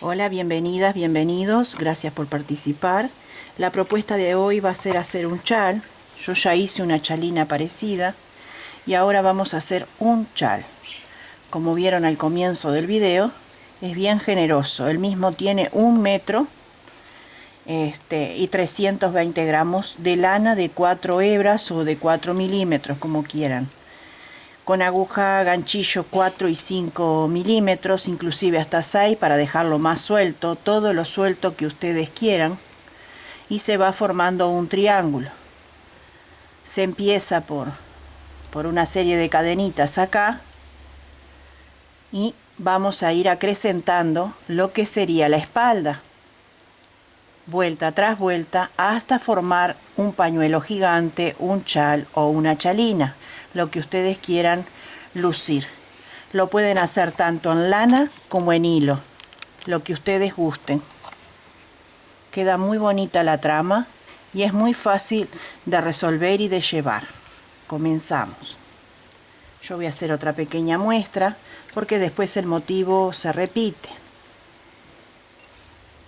Hola, bienvenidas, bienvenidos, gracias por participar. La propuesta de hoy va a ser hacer un chal. Yo ya hice una chalina parecida y ahora vamos a hacer un chal. Como vieron al comienzo del video, es bien generoso. El mismo tiene 1 metro y 320 gramos de lana de 4 hebras o de 4 milímetros, como quieran. Con aguja ganchillo 4 y 5 milímetros, inclusive hasta 6 para dejarlo más suelto, todo lo suelto que ustedes quieran, y se va formando un triángulo. Se empieza por una serie de cadenitas acá y vamos a ir acrecentando lo que sería la espalda, vuelta tras vuelta, hasta formar un pañuelo gigante, un chal o una chalina, lo que ustedes quieran lucir. Lo pueden hacer tanto en lana como en hilo, lo que ustedes gusten. Queda muy bonita la trama y es muy fácil de resolver y de llevar. Comenzamos. Yo voy a hacer otra pequeña muestra porque después el motivo se repite.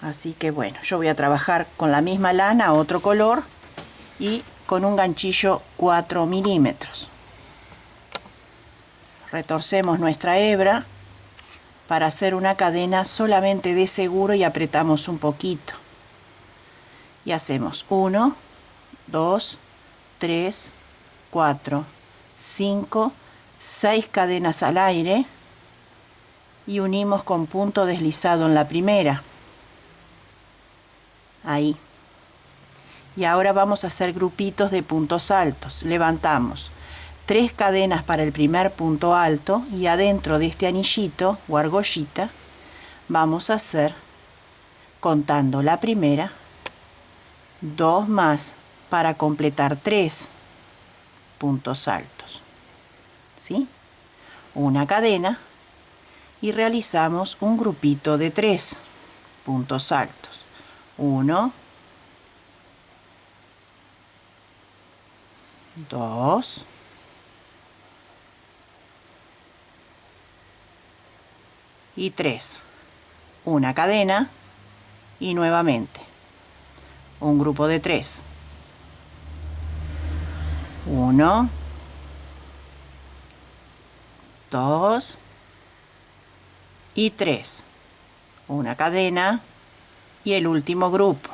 Así que bueno, yo voy a trabajar con la misma lana, otro color, y con un ganchillo 4 milímetros. Retorcemos nuestra hebra para hacer una cadena solamente de seguro y apretamos un poquito. Y hacemos 1, 2, 3, 4, 5, 6 cadenas al aire y unimos con punto deslizado en la primera. Ahí. Y ahora vamos a hacer grupitos de puntos altos. Levantamos 3 cadenas para el primer punto alto y adentro de este anillito o argollita vamos a hacer, contando la primera, 2 más para completar 3 puntos altos, ¿sí? Una cadena y realizamos un grupito de 3 puntos altos. 1, 2, 3. Una cadena y nuevamente un grupo de 3. 1, 2 y 3. Una cadena y el último grupo.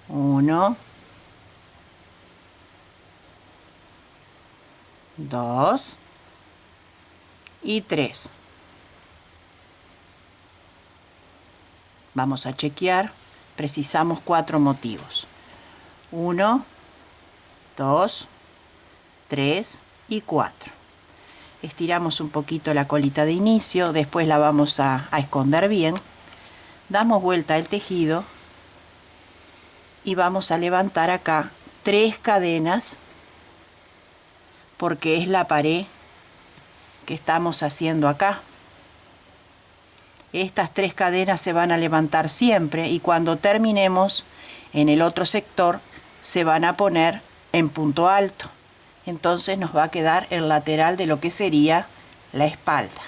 1, 2 y 3. Vamos a chequear. Precisamos 4 motivos. 1, 2, 3 y 4. Estiramos un poquito la colita de inicio, después la vamos a esconder bien. Damos vuelta al tejido y vamos a levantar acá 3 cadenas porque es la pared que estamos haciendo acá. Estas 3 cadenas se van a levantar siempre y cuando terminemos en el otro sector se van a poner en punto alto. Entonces nos va a quedar el lateral de lo que sería la espalda.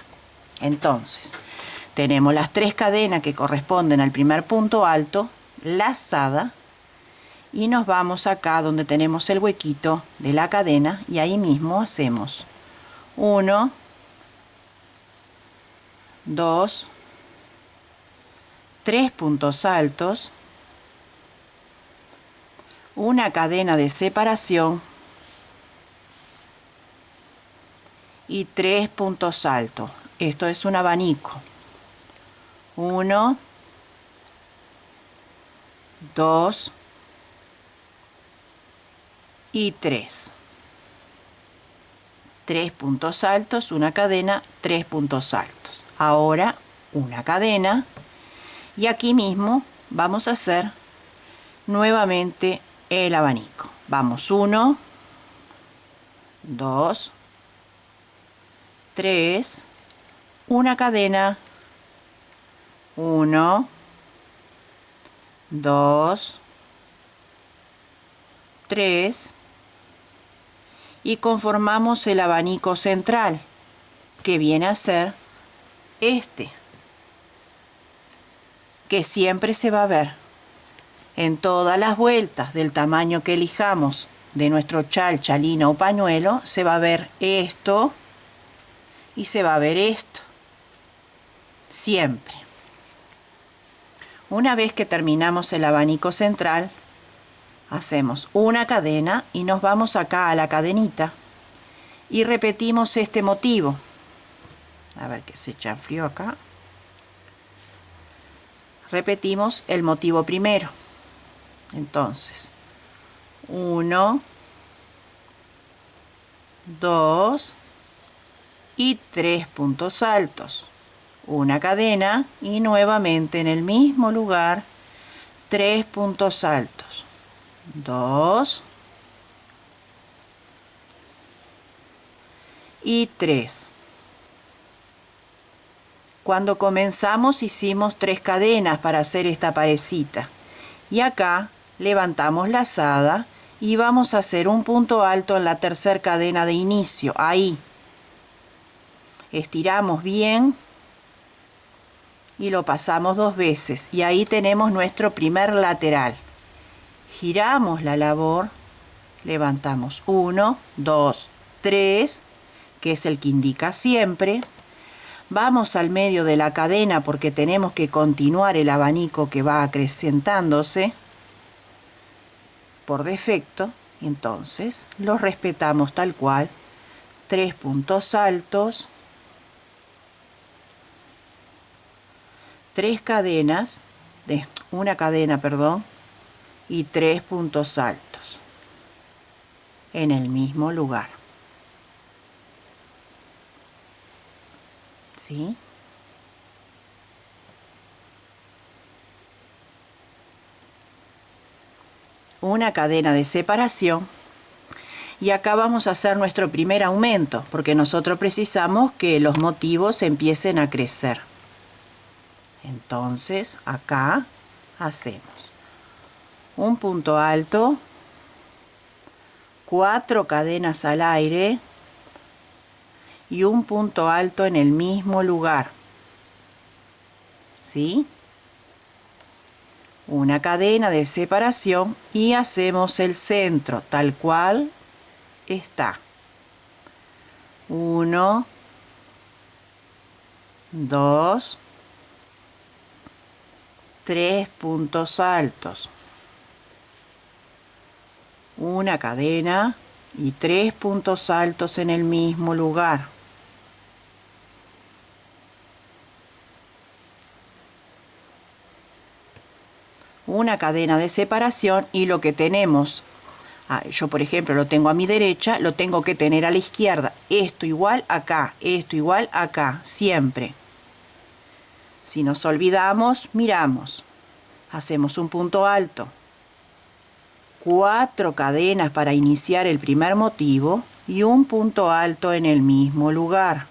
Entonces tenemos las 3 cadenas que corresponden al primer punto alto, lazada, y nos vamos acá donde tenemos el huequito de la cadena y ahí mismo hacemos 1, 2, 3 puntos altos, una cadena de separación y 3 puntos altos. Esto es un abanico. 1, 2 y 3. 3 puntos altos, una cadena, 3 puntos altos. Ahora una cadena y aquí mismo vamos a hacer nuevamente el abanico. Vamos 1, 2, 3, una cadena, 1, 2, 3 y conformamos el abanico central que viene a ser este, que siempre se va a ver en todas las vueltas del tamaño que elijamos de nuestro chal, chalina o pañuelo. Se va a ver esto y se va a ver esto, siempre. Una vez que terminamos el abanico central, hacemos una cadena y nos vamos acá a la cadenita y repetimos este motivo. A ver que se chanfrió acá. Repetimos el motivo primero. Entonces, 1, 2 y 3 puntos altos. Una cadena y nuevamente en el mismo lugar 3 puntos altos. 2 y 3. Cuando comenzamos hicimos 3 cadenas para hacer esta parecita. Y acá levantamos lazada y vamos a hacer un punto alto en la tercera cadena de inicio. Ahí. Estiramos bien y lo pasamos 2 veces. Y ahí tenemos nuestro primer lateral. Giramos la labor, levantamos 1, 2, 3, que es el que indica siempre. Vamos al medio de la cadena porque tenemos que continuar el abanico que va acrecentándose por defecto. Entonces lo respetamos tal cual. 3 puntos altos, 3 cadenas, una cadena, perdón, y 3 puntos altos en el mismo lugar. ¿Sí? Una cadena de separación y acá vamos a hacer nuestro primer aumento porque nosotros precisamos que los motivos empiecen a crecer. Entonces acá hacemos un punto alto, 4 cadenas al aire y un punto alto en el mismo lugar. ¿Sí? Una cadena de separación y hacemos el centro tal cual está. 1, 2, 3 puntos altos. Una cadena y 3 puntos altos en el mismo lugar. Una cadena de separación y lo que tenemos, yo por ejemplo lo tengo a mi derecha, lo tengo que tener a la izquierda. Esto igual acá, esto igual acá, siempre. Si nos olvidamos, miramos. Hacemos un punto alto. 4 cadenas para iniciar el primer motivo y un punto alto en el mismo lugar.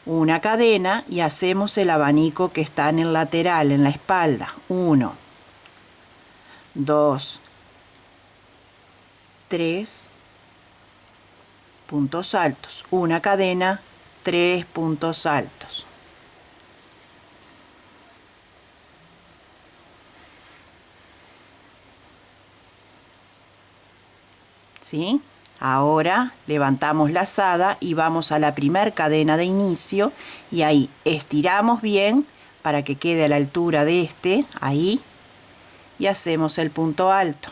Una cadena y hacemos el abanico que está en el lateral, en la espalda. 1, 2, 3 puntos altos. Una cadena, 3 puntos altos. ¿Sí? Ahora levantamos lazada y vamos a la primera cadena de inicio y ahí estiramos bien para que quede a la altura de ahí, y hacemos el punto alto.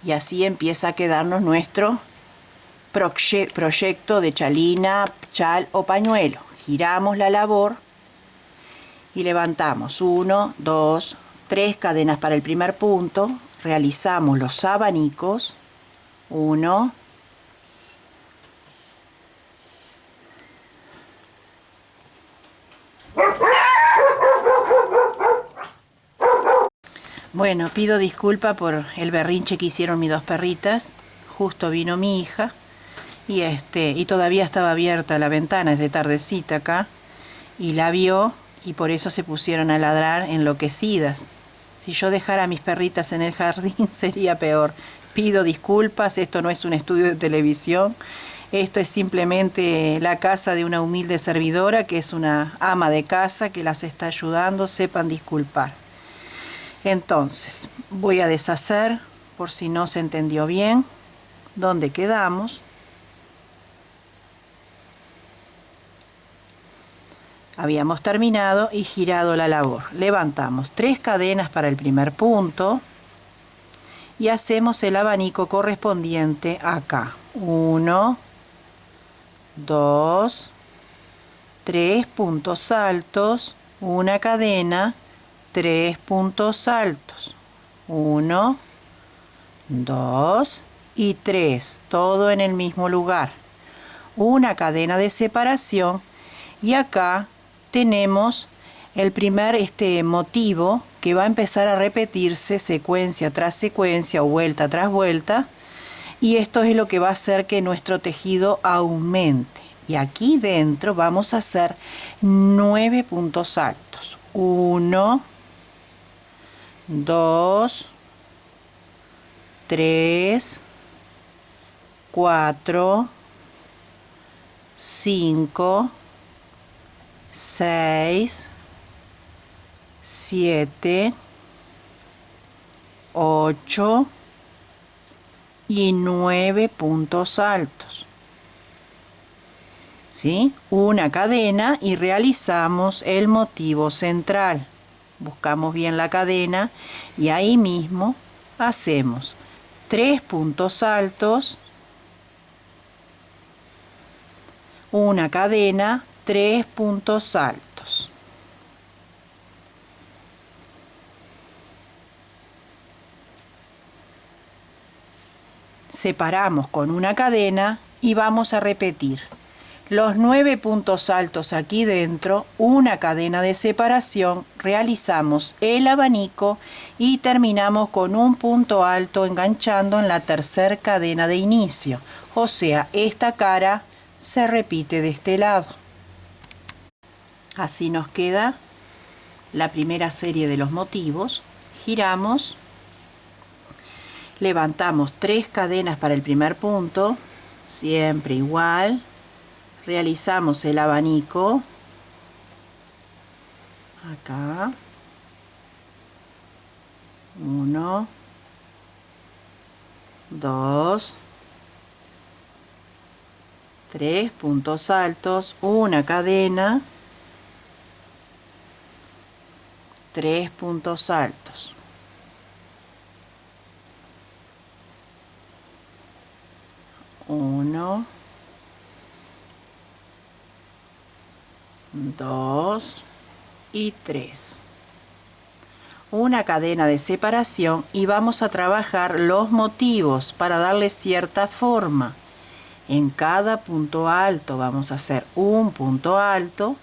Y así empieza a quedarnos nuestro proyecto de chalina, chal o pañuelo. Giramos la labor y levantamos 1, 2, 3 cadenas para el primer punto, realizamos los abanicos. 1, bueno, pido disculpa por el berrinche que hicieron mis 2 perritas. Justo vino mi hija y todavía estaba abierta la ventana, es de tardecita acá, y la vio y por eso se pusieron a ladrar enloquecidas. Si yo dejara a mis perritas en el jardín sería peor. Pido disculpas, esto no es un estudio de televisión, Esto es simplemente la casa de una humilde servidora que es una ama de casa que las está ayudando, sepan disculpar. Entonces, voy a deshacer, por si no se entendió bien, dónde quedamos. Habíamos terminado y girado la labor. Levantamos 3 cadenas para el primer punto y hacemos el abanico correspondiente acá. 1, 2, 3 puntos altos, una cadena, 3 puntos altos. 1, 2 y 3, todo en el mismo lugar. Una cadena de separación y acá tenemos el primer motivo que va a empezar a repetirse secuencia tras secuencia o vuelta tras vuelta, y esto es lo que va a hacer que nuestro tejido aumente. Y aquí dentro vamos a hacer 9 puntos altos. 1, 2, 3, 4, 5, 6, 7, 8 y 9 puntos altos. ¿Sí? Una cadena y realizamos el motivo central. Buscamos bien la cadena y ahí mismo hacemos 3 puntos altos, una cadena, 3 puntos altos. Separamos con una cadena y vamos a repetir los 9 puntos altos aquí dentro, una cadena de separación, realizamos el abanico y terminamos con un punto alto enganchando en la tercera cadena de inicio. O sea, esta cara se repite de este lado. Así nos queda la primera serie de los motivos. Giramos, levantamos 3 cadenas para el primer punto, siempre igual. Realizamos el abanico acá, 1, 2, 3 puntos altos, una cadena, 3 puntos altos. Uno, 2 y 3. Una cadena de separación y vamos a trabajar los motivos para darle cierta forma. En cada punto alto vamos a hacer un punto alto,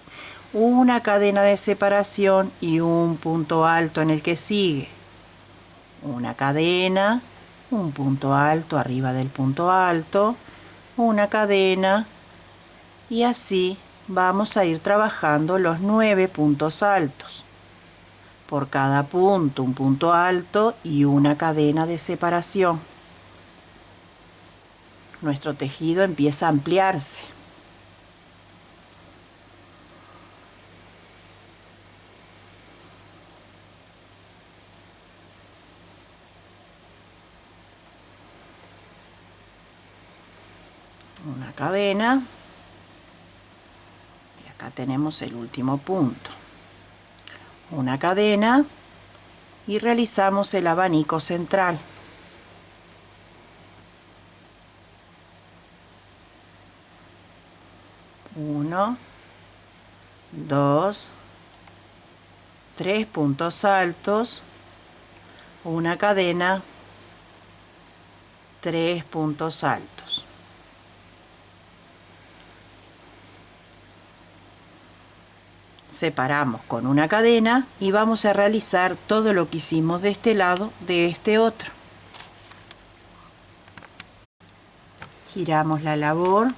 una cadena de separación y un punto alto en el que sigue. Una cadena, un punto alto arriba del punto alto, una cadena y así vamos a ir trabajando los 9 puntos altos. Por cada punto, un punto alto y una cadena de separación. Nuestro tejido empieza a ampliarse. Una cadena. Acá tenemos el último punto. Una cadena y realizamos el abanico central. Uno, 2, 3 puntos altos, una cadena, 3 puntos altos. Separamos con una cadena y vamos a realizar todo lo que hicimos de este lado, de este otro. Giramos la labor,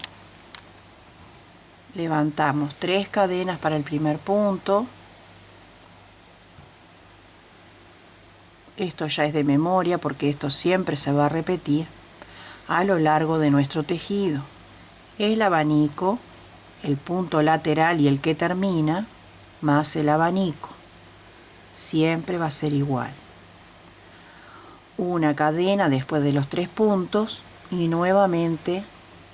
levantamos 3 cadenas para el primer punto. Esto ya es de memoria porque esto siempre se va a repetir a lo largo de nuestro tejido. el abanico, el punto lateral y el que termina, más el abanico. Siempre va a ser igual. Una cadena después de los 3 puntos y nuevamente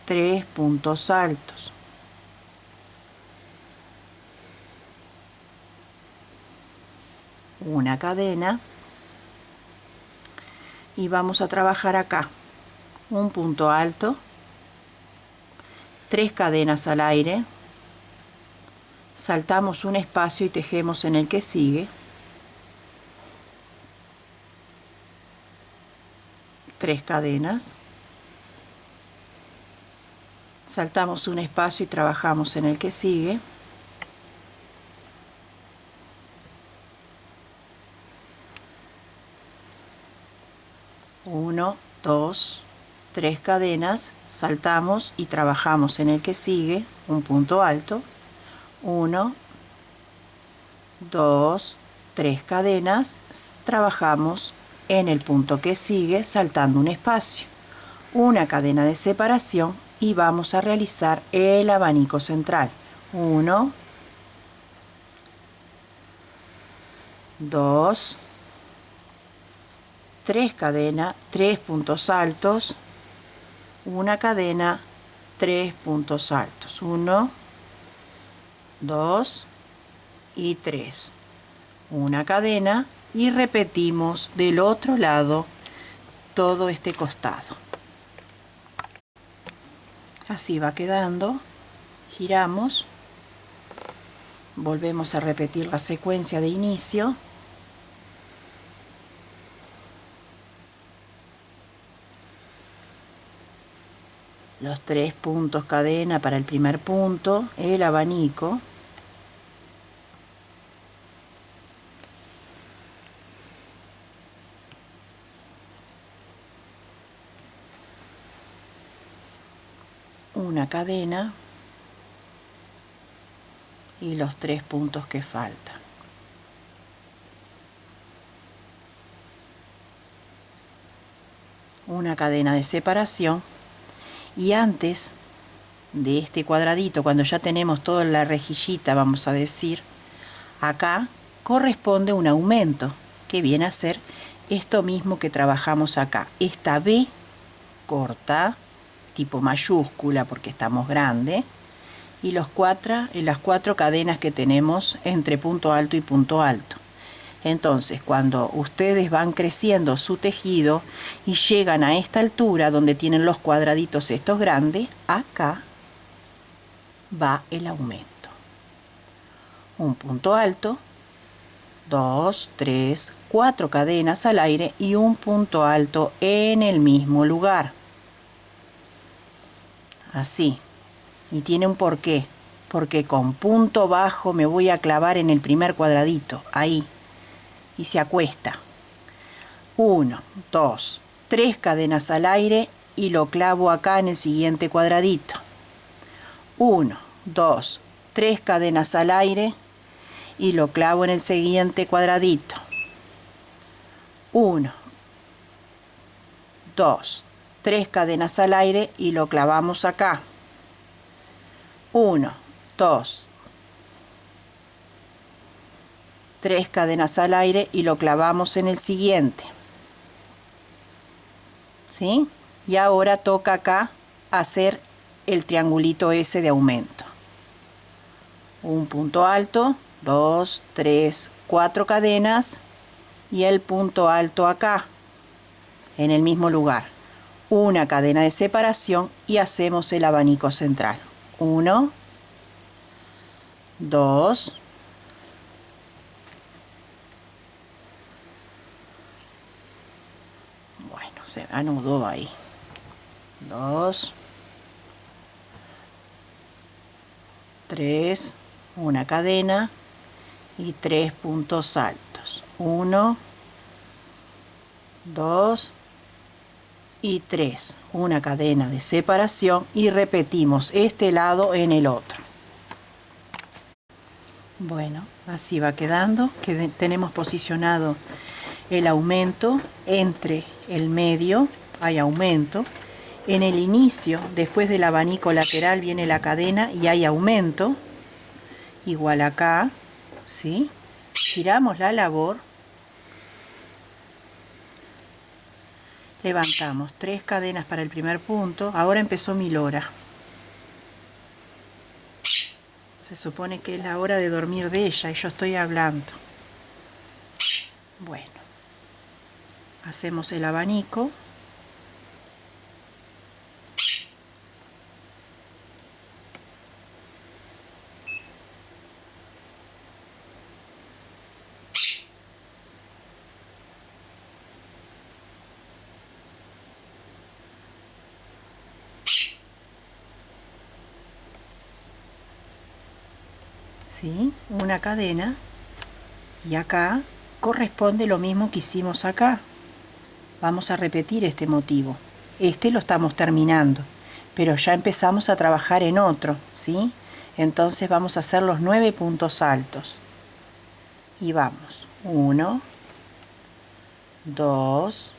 3 puntos altos. Una cadena y vamos a trabajar acá un punto alto, 3 cadenas al aire, saltamos un espacio y tejemos en el que sigue, 3 cadenas, saltamos un espacio y trabajamos en el que sigue, uno, 2, 3 cadenas, saltamos y trabajamos en el que sigue, un punto alto, 1, 2, 3 cadenas, trabajamos en el punto que sigue saltando un espacio, una cadena de separación y vamos a realizar el abanico central. 1, 2, 3 cadenas, 3 puntos altos, una cadena, 3 puntos altos, 1, 2 y 3, una cadena y repetimos del otro lado todo este costado. Así va quedando, giramos, volvemos a repetir la secuencia de inicio. Los 3 puntos cadena para el primer punto, el abanico, una cadena y los 3 puntos que faltan. Una cadena de separación y antes de este cuadradito, cuando ya tenemos toda la rejillita, vamos a decir, acá corresponde un aumento que viene a ser esto mismo que trabajamos acá, esta B corta tipo mayúscula porque estamos grande y las 4 cadenas que tenemos entre punto alto y punto alto. Entonces, cuando ustedes van creciendo su tejido y llegan a esta altura donde tienen los cuadraditos estos grandes, acá va el aumento. Un punto alto, 2, 3, 4 cadenas al aire y un punto alto en el mismo lugar. Así. Y tiene un porqué. Porque con punto bajo me voy a clavar en el primer cuadradito, ahí. Y se acuesta. 1, 2, 3 cadenas al aire y lo clavo acá en el siguiente cuadradito. 1, 2, 3 cadenas al aire y lo clavo en el siguiente cuadradito. 1, 2, 3 cadenas al aire y lo clavamos acá. 1, 2, 3 cadenas al aire y lo clavamos en el siguiente. ¿Sí? Y ahora toca acá hacer el triangulito ese de aumento. Un punto alto, 2, 3, 4 cadenas y el punto alto acá, en el mismo lugar. Una cadena de separación y hacemos el abanico central. 1, 2, bueno, se anudó ahí. 2, 3, una cadena y 3 puntos altos. 1, 2 y 3, una cadena de separación y repetimos este lado en el otro. Bueno, así va quedando, que tenemos posicionado el aumento entre el medio, hay aumento, En el inicio, después del abanico lateral, viene la cadena y hay aumento, igual acá, ¿sí? Giramos la labor, levantamos 3 cadenas para el primer punto. Ahora empezó mi lora. Se supone que es la hora de dormir de ella y yo estoy hablando. Bueno, hacemos el abanico. ¿Sí? Una cadena, y acá corresponde lo mismo que hicimos acá. Vamos a repetir este motivo. Este lo estamos terminando, pero ya empezamos a trabajar en otro, ¿sí? Entonces vamos a hacer los 9 puntos altos. Y vamos. 1, 2,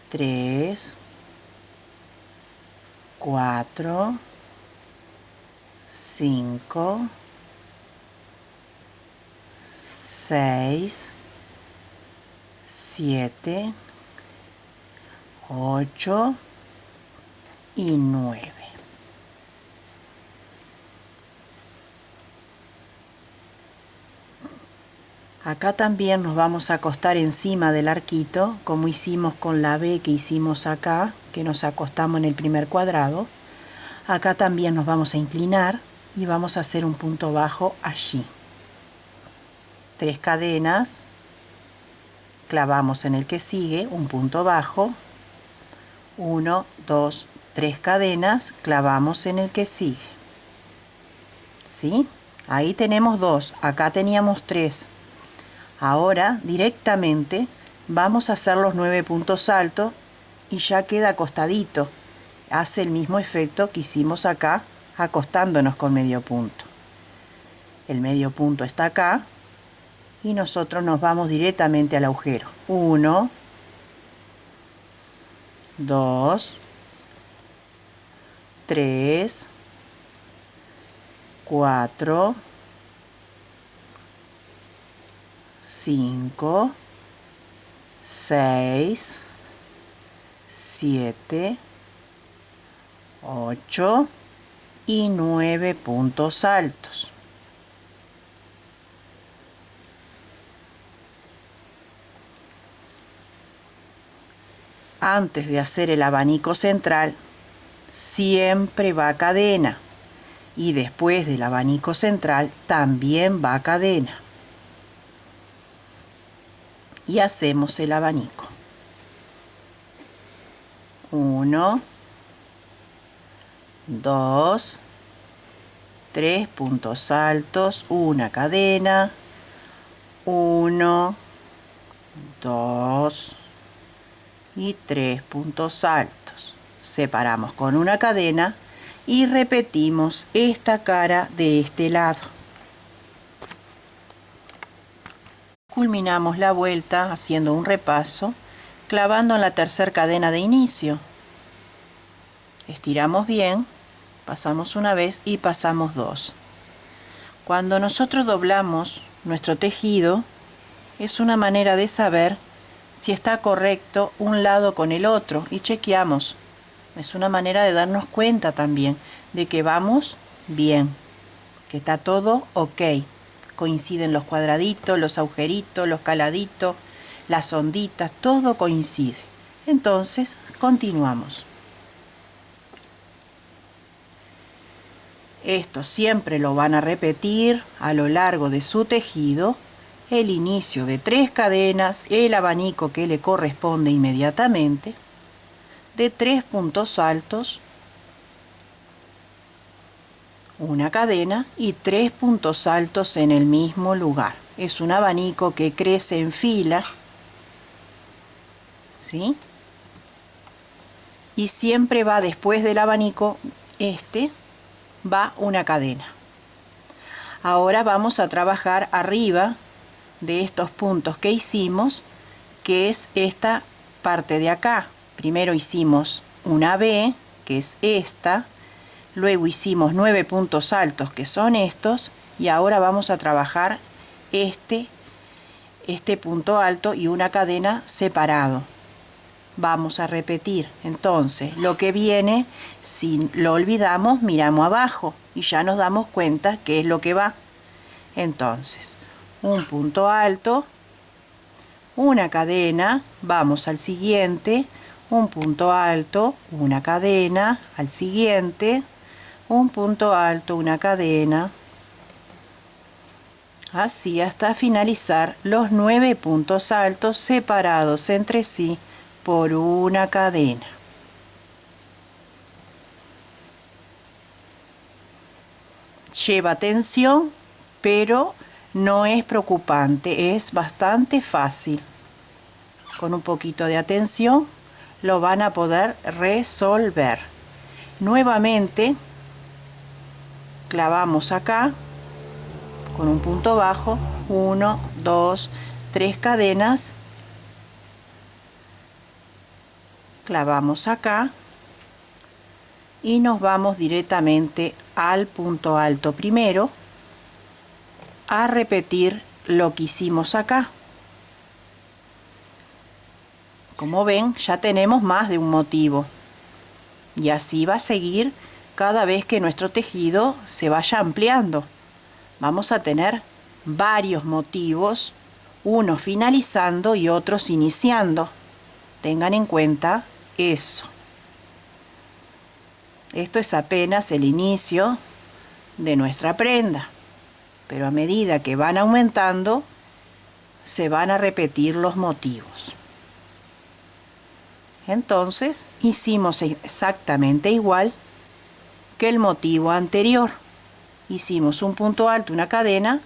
3, 4, 5, 6, 7, 8 y 9. Acá también nos vamos a acostar encima del arquito, como hicimos con la B que hicimos acá, que nos acostamos en el primer cuadrado. Acá también nos vamos a inclinar y vamos a hacer un punto bajo allí. 3 cadenas, clavamos en el que sigue un punto bajo, 1, 2, 3 cadenas, clavamos en el que sigue. ¿Sí? Ahí tenemos 2, acá teníamos 3. Ahora directamente vamos a hacer los 9 puntos altos y ya queda acostadito. Hace el mismo efecto que hicimos acá, acostándonos con medio punto. El medio punto está acá y nosotros nos vamos directamente al agujero. 1, 2, 3, 4, 5, 6, 7, 8 y 9 puntos altos. Antes de hacer el abanico central, siempre va cadena. Y después del abanico central, también va cadena. Y hacemos el abanico. 1, 2, 3 puntos altos, una cadena, 1, 2 y 3 puntos altos. Separamos con una cadena y repetimos esta cara de este lado. Culminamos la vuelta haciendo un repaso, clavando en la tercera cadena de inicio. Estiramos bien, pasamos una vez y pasamos 2. Cuando nosotros doblamos nuestro tejido, es una manera de saber si está correcto un lado con el otro y chequeamos. Es una manera de darnos cuenta también de que vamos bien, que está todo ok. Coinciden los cuadraditos, los agujeritos, los caladitos, las onditas, todo coincide. Entonces, continuamos. Esto siempre lo van a repetir a lo largo de su tejido. El inicio de 3 cadenas, el abanico que le corresponde inmediatamente, de 3 puntos altos, una cadena y 3 puntos altos en el mismo lugar. Es un abanico que crece en fila, ¿sí? Y siempre va después del abanico, va una cadena. Ahora vamos a trabajar arriba de estos puntos que hicimos, que es esta parte de acá. Primero hicimos una B, que es esta, luego hicimos 9 puntos altos, que son estos, y ahora vamos a trabajar este punto alto y una cadena separado. Vamos a repetir, entonces, lo que viene, si lo olvidamos, miramos abajo y ya nos damos cuenta qué es lo que va. Entonces, un punto alto, una cadena, vamos al siguiente, un punto alto, una cadena, al siguiente, un punto alto, una cadena, así hasta finalizar los 9 puntos altos separados entre sí por una cadena. Lleva tensión, pero no es preocupante, es bastante fácil. Con un poquito de atención lo van a poder resolver. Nuevamente clavamos acá con un punto bajo, 1, 2, 3 cadenas, clavamos acá y nos vamos directamente al punto alto primero a repetir lo que hicimos acá. Como ven, ya tenemos más de un motivo y así va a seguir cada vez que nuestro tejido se vaya ampliando. Vamos a tener varios motivos, unos finalizando y otros iniciando. Tengan en cuenta eso. Esto es apenas el inicio de nuestra prenda, pero a medida que van aumentando, se van a repetir los motivos. Entonces, hicimos exactamente igual que el motivo anterior. Hicimos un punto alto, una cadena,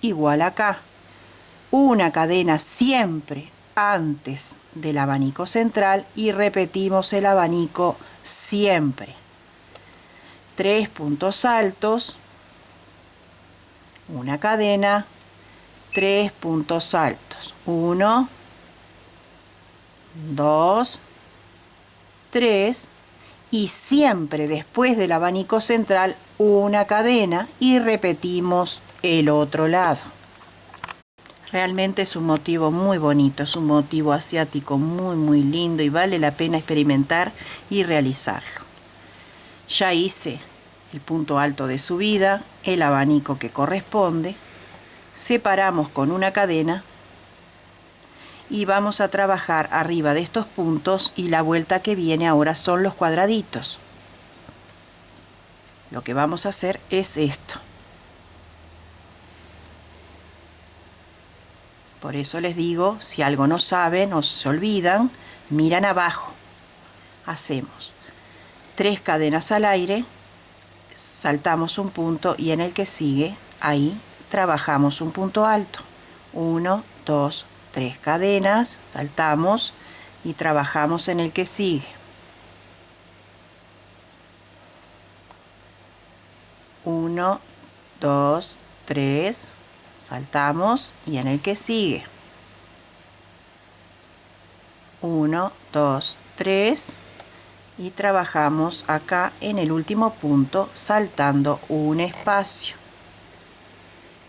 igual acá. Una cadena siempre antes del abanico central y repetimos el abanico siempre. 3 puntos altos, una cadena, 3 puntos altos. 1, 2, 3 y siempre después del abanico central una cadena y repetimos el otro lado. Realmente es un motivo muy bonito, es un motivo asiático muy lindo y vale la pena experimentar y realizarlo. Ya hice el punto alto de subida, el abanico que corresponde, separamos con una cadena y vamos a trabajar arriba de estos puntos y la vuelta que viene ahora son los cuadraditos. Lo que vamos a hacer es esto. Por eso les digo, si algo no saben o se olvidan, miran abajo. Hacemos 3 cadenas al aire, saltamos un punto y en el que sigue, ahí trabajamos un punto alto. 1, 2, 3 cadenas, saltamos y trabajamos en el que sigue. 1, 2, 3, saltamos y en el que sigue. 1, 2, 3 y trabajamos acá en el último punto saltando un espacio,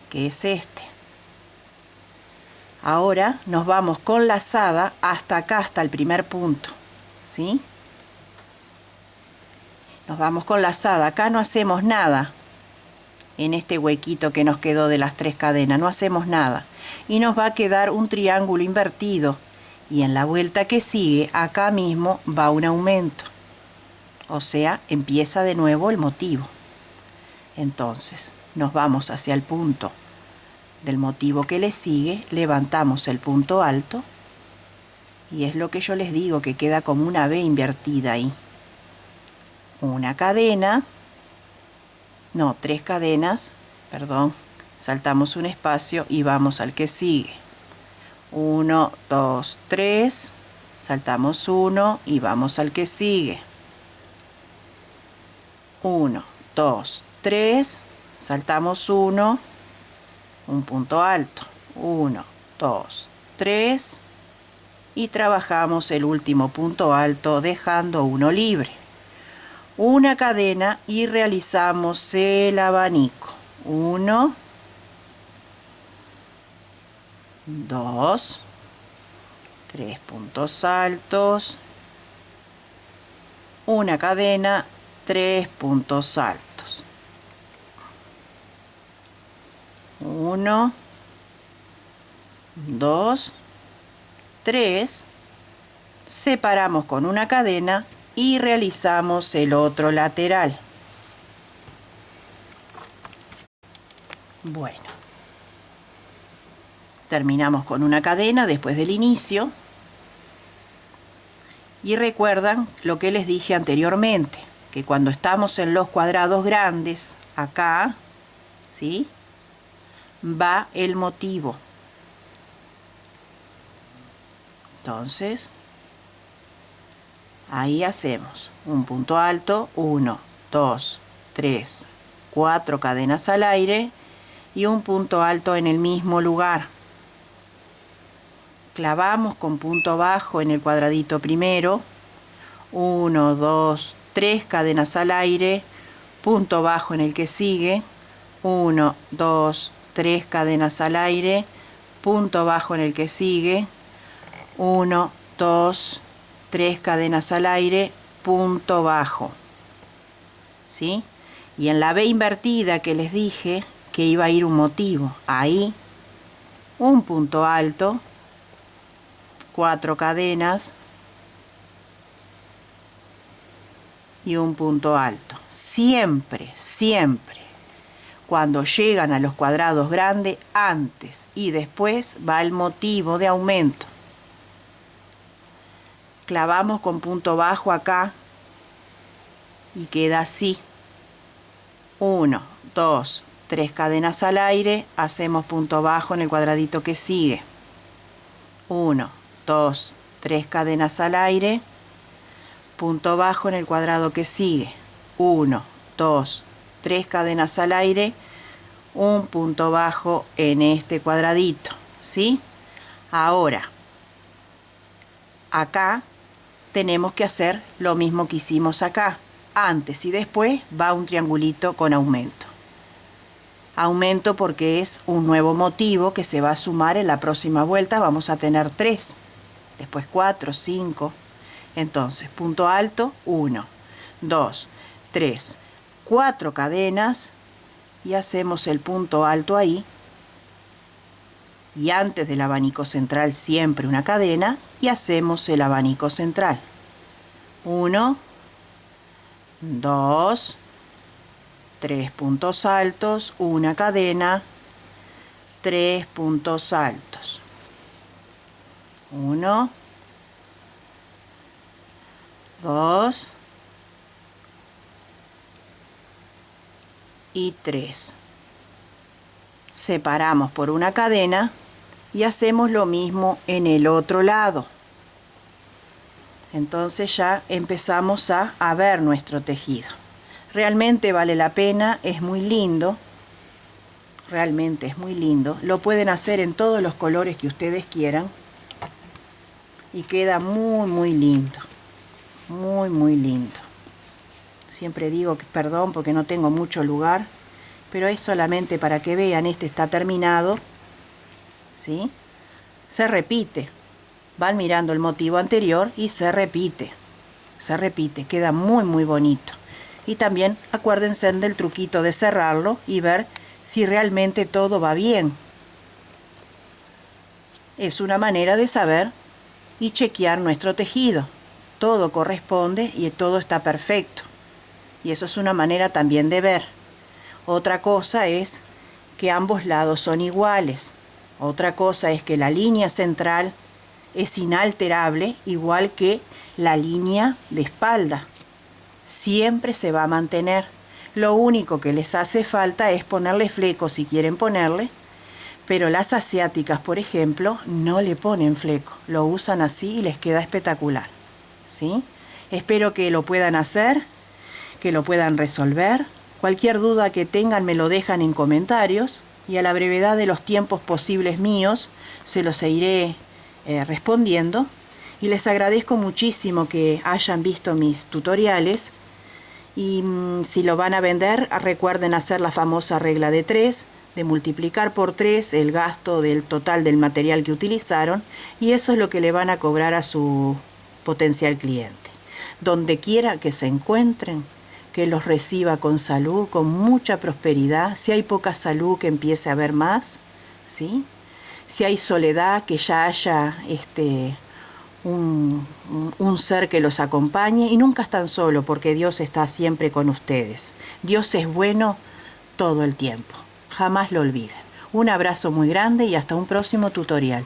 que es este. Ahora nos vamos con lazada hasta acá, hasta el primer punto, ¿sí? Nos vamos con lazada, acá no hacemos nada. En este huequito que nos quedó de las 3 cadenas, no hacemos nada. Y nos va a quedar un triángulo invertido. Y en la vuelta que sigue, acá mismo va un aumento. O sea, empieza de nuevo el motivo. Entonces, nos vamos hacia el punto del motivo que le sigue, levantamos el punto alto. Y es lo que yo les digo, que queda como una B invertida ahí. Una cadena. No, 3 cadenas, perdón, saltamos un espacio y vamos al que sigue. 1, 2, 3, saltamos 1 y vamos al que sigue. 1, 2, 3, saltamos 1, un punto alto. 1, 2, 3, y trabajamos el último punto alto dejando uno libre. Una cadena y realizamos el abanico. 1, 2, 3 puntos altos, una cadena, 3 puntos altos. 1, 2, 3, separamos con una cadena y realizamos el otro lateral. Bueno, terminamos con una cadena después del inicio y recuerdan lo que les dije anteriormente, que cuando estamos en los cuadrados grandes, acá, ¿sí?, va el motivo. Entonces, ahí hacemos un punto alto, 1, 2, 3, 4 cadenas al aire y un punto alto en el mismo lugar. Clavamos con punto bajo en el cuadradito primero, 1, 2, 3 cadenas al aire, punto bajo en el que sigue, 1, 2, 3 cadenas al aire, punto bajo en el que sigue, 1, 2, 3 cadenas al aire, punto bajo, ¿sí? Y en la B invertida que les dije que iba a ir un motivo, ahí un punto alto, 4 cadenas y un punto alto. Siempre, siempre, cuando llegan a los cuadrados grandes, antes y después va el motivo de aumento. Clavamos con punto bajo acá y queda así. 1, 2, 3 cadenas al aire, hacemos punto bajo en el cuadradito que sigue. 1, 2, 3 cadenas al aire, punto bajo en el cuadrado que sigue. 1, 2, 3 cadenas al aire, un punto bajo en este cuadradito, ¿sí? Ahora, acá tenemos que hacer lo mismo que hicimos acá. Antes y después va un triangulito con aumento. Aumento porque es un nuevo motivo que se va a sumar en la próxima vuelta. Vamos a tener 3, después 4, 5. Entonces, punto alto, 1, 2, 3, 4 cadenas y hacemos el punto alto ahí. Y antes del abanico central siempre una cadena y hacemos el abanico central. 1, 2, 3 puntos altos, una cadena, 3 puntos altos. 1, 2 y 3. Separamos por una cadena y hacemos lo mismo en el otro lado. Entonces ya empezamos a ver nuestro tejido. Realmente vale la pena, es muy lindo. Realmente es muy lindo. Lo pueden hacer en todos los colores que ustedes quieran. Y queda muy, muy lindo. Muy, muy lindo. Siempre digo que perdón porque no tengo mucho lugar. Pero es solamente para que vean, este está terminado. ¿Sí? Se repite. Van mirando el motivo anterior y se repite. Se repite. Queda muy, muy bonito. Y también acuérdense del truquito de cerrarlo y ver si realmente todo va bien. Es una manera de saber y chequear nuestro tejido. Todo corresponde y todo está perfecto. Y eso es una manera también de ver. Otra cosa es que ambos lados son iguales. Otra cosa es que la línea central es inalterable, igual que la línea de espalda. Siempre se va a mantener. Lo único que les hace falta es ponerle fleco si quieren ponerle, pero las asiáticas, por ejemplo, no le ponen fleco. Lo usan así y les queda espectacular. ¿Sí? Espero que lo puedan hacer, que lo puedan resolver. Cualquier duda que tengan me lo dejan en comentarios y a la brevedad de los tiempos posibles míos se los iré respondiendo. Y les agradezco muchísimo que hayan visto mis tutoriales. Y si lo van a vender, recuerden hacer la famosa regla de 3, de multiplicar por 3 el gasto del total del material que utilizaron, y eso es lo que le van a cobrar a su potencial cliente. Donde quiera que se encuentren, que los reciba con salud, con mucha prosperidad. Si hay poca salud, que empiece a haber más, ¿sí? Si hay soledad, que ya haya un ser que los acompañe, y nunca están solos, porque Dios está siempre con ustedes. Dios es bueno todo el tiempo, jamás lo olviden. Un abrazo muy grande y hasta un próximo tutorial.